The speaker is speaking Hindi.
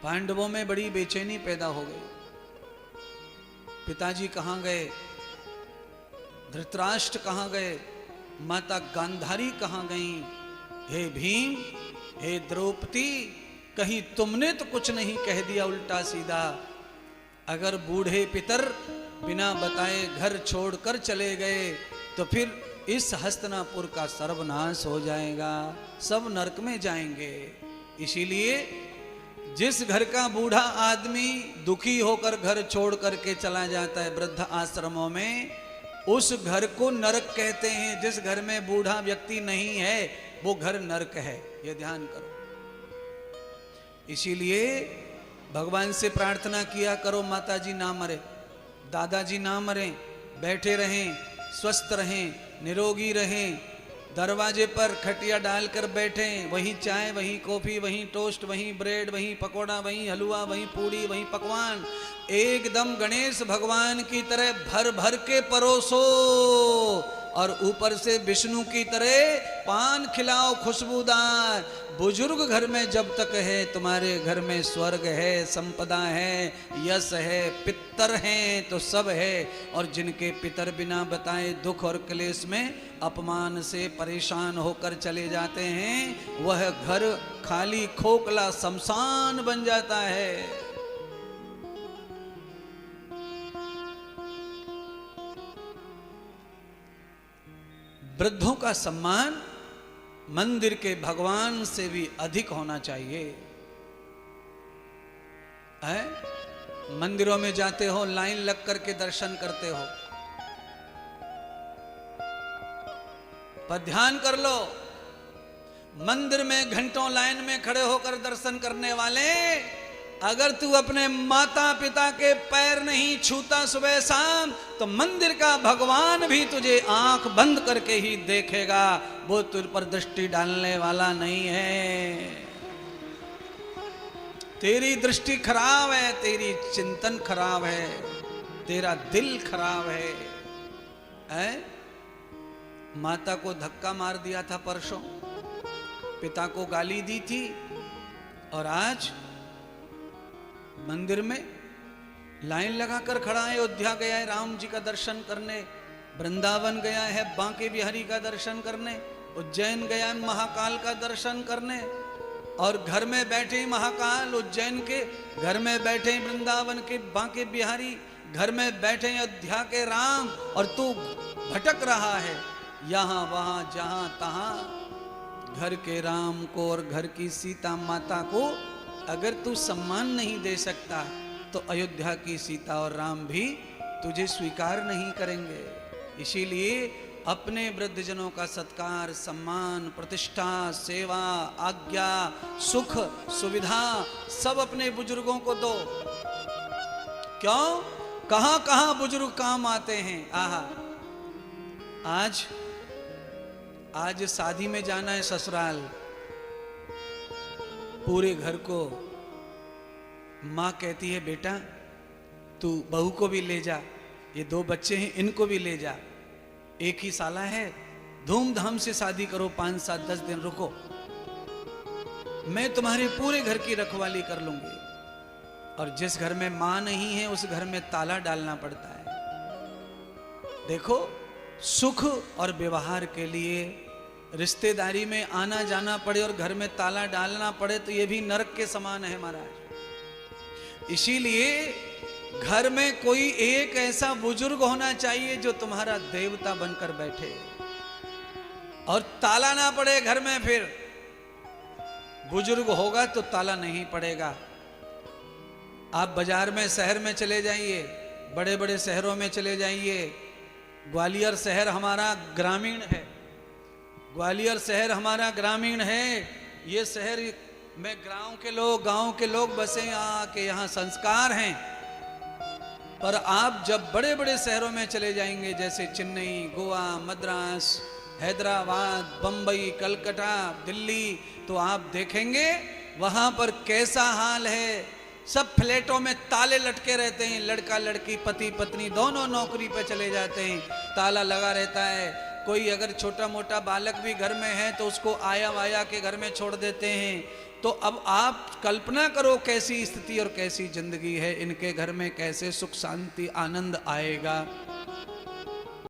पांडवों में बड़ी बेचैनी पैदा हो गई। पिताजी कहाँ गए, धृतराष्ट्र कहाँ गए, माता गांधारी कहाँ गईं? हे भीम, हे द्रौपदी, कहीं तुमने तो कुछ नहीं कह दिया उल्टा सीधा? अगर बूढ़े पितर बिना बताए घर छोड़कर चले गए तो फिर इस हस्तिनापुर का सर्वनाश हो जाएगा, सब नरक में जाएंगे। इसीलिए जिस घर का बूढ़ा आदमी दुखी होकर घर छोड़ करके चला जाता है वृद्ध आश्रमों में, उस घर को नरक कहते हैं। जिस घर में बूढ़ा व्यक्ति नहीं है वो घर नरक है, ये ध्यान करो। इसीलिए भगवान से प्रार्थना किया करो, माताजी ना मरे, दादाजी ना मरें, बैठे रहें, स्वस्थ रहें, निरोगी रहें। दरवाजे पर खटिया डालकर बैठें, वहीं चाय, वहीं कॉफी, वहीं टोस्ट, वहीं ब्रेड, वहीं पकोड़ा, वहीं हलवा, वहीं पूड़ी, वहीं पकवान, एकदम गणेश भगवान की तरह भर भर के परोसो और ऊपर से विष्णु की तरह पान खिलाओ खुशबूदार। बुजुर्ग घर में जब तक है तुम्हारे घर में स्वर्ग है, संपदा है, यश है, पितर हैं तो सब है। और जिनके पितर बिना बताए दुख और क्लेश में अपमान से परेशान होकर चले जाते हैं, वह घर खाली खोखला शमशान बन जाता है। वृद्धों का सम्मान मंदिर के भगवान से भी अधिक होना चाहिए। है? मंदिरों में जाते हो, लाइन लग करके दर्शन करते हो, पर ध्यान कर लो, मंदिर में घंटों लाइन में खड़े होकर दर्शन करने वाले, अगर तू अपने माता पिता के पैर नहीं छूता सुबह शाम, तो मंदिर का भगवान भी तुझे आंख बंद करके ही देखेगा, वो तुझ पर दृष्टि डालने वाला नहीं है। तेरी दृष्टि खराब है, तेरी चिंतन खराब है, तेरा दिल खराब है? माता को धक्का मार दिया था परसों, पिता को गाली दी थी, और आज मंदिर में लाइन लगाकर खड़ा है। अयोध्या गया है राम जी का दर्शन करने, वृंदावन गया है बांके बिहारी का दर्शन करने, उज्जैन गया है महाकाल का दर्शन करने, और घर में बैठे महाकाल उज्जैन के, घर में बैठे वृंदावन के बांके बिहारी, घर में बैठे अयोध्या के राम, और तू भटक रहा है यहां वहां जहां तहां। घर के राम को और घर की सीता माता को अगर तू सम्मान नहीं दे सकता, तो अयोध्या की सीता और राम भी तुझे स्वीकार नहीं करेंगे। इसीलिए अपने वृद्धजनों का सत्कार, सम्मान, प्रतिष्ठा, सेवा, आज्ञा, सुख, सुविधा सब अपने बुजुर्गों को दो। क्यों? कहां कहां बुजुर्ग काम आते हैं। आहा, आज शादी में जाना है ससुराल, पूरे घर को माँ कहती है, बेटा तू बहू को भी ले जा, ये 2 बच्चे हैं इनको भी ले जा, एक ही साला है, धूमधाम से शादी करो, 5, 7, 10 दिन रुको, मैं तुम्हारे पूरे घर की रखवाली कर लूंगी। और जिस घर में माँ नहीं है उस घर में ताला डालना पड़ता है। देखो, सुख और व्यवहार के लिए रिश्तेदारी में आना जाना पड़े और घर में ताला डालना पड़े तो ये भी नरक के समान है महाराज। इसीलिए घर में कोई एक ऐसा बुजुर्ग होना चाहिए जो तुम्हारा देवता बनकर बैठे, और ताला ना पड़े घर में। फिर बुजुर्ग होगा तो ताला नहीं पड़ेगा। आप बाजार में, शहर में चले जाइए, बड़े बड़े शहरों में चले जाइए। ग्वालियर शहर हमारा ग्रामीण है, ग्वालियर शहर हमारा ग्रामीण है। ये शहर में गांव के लोग बसे, आके यहाँ संस्कार हैं। पर आप जब बड़े बड़े शहरों में चले जाएंगे, जैसे चेन्नई, गोवा, मद्रास, हैदराबाद, बंबई, कलकत्ता, दिल्ली, तो आप देखेंगे वहां पर कैसा हाल है। सब फ्लैटों में ताले लटके रहते हैं, लड़का लड़की, पति पत्नी दोनों नौकरी पे चले जाते हैं, ताला लगा रहता है। कोई अगर छोटा मोटा बालक भी घर में है तो उसको आया वाया के घर में छोड़ देते हैं। तो अब आप कल्पना करो कैसी स्थिति और कैसी जिंदगी है, इनके घर में कैसे सुख शांति आनंद आएगा।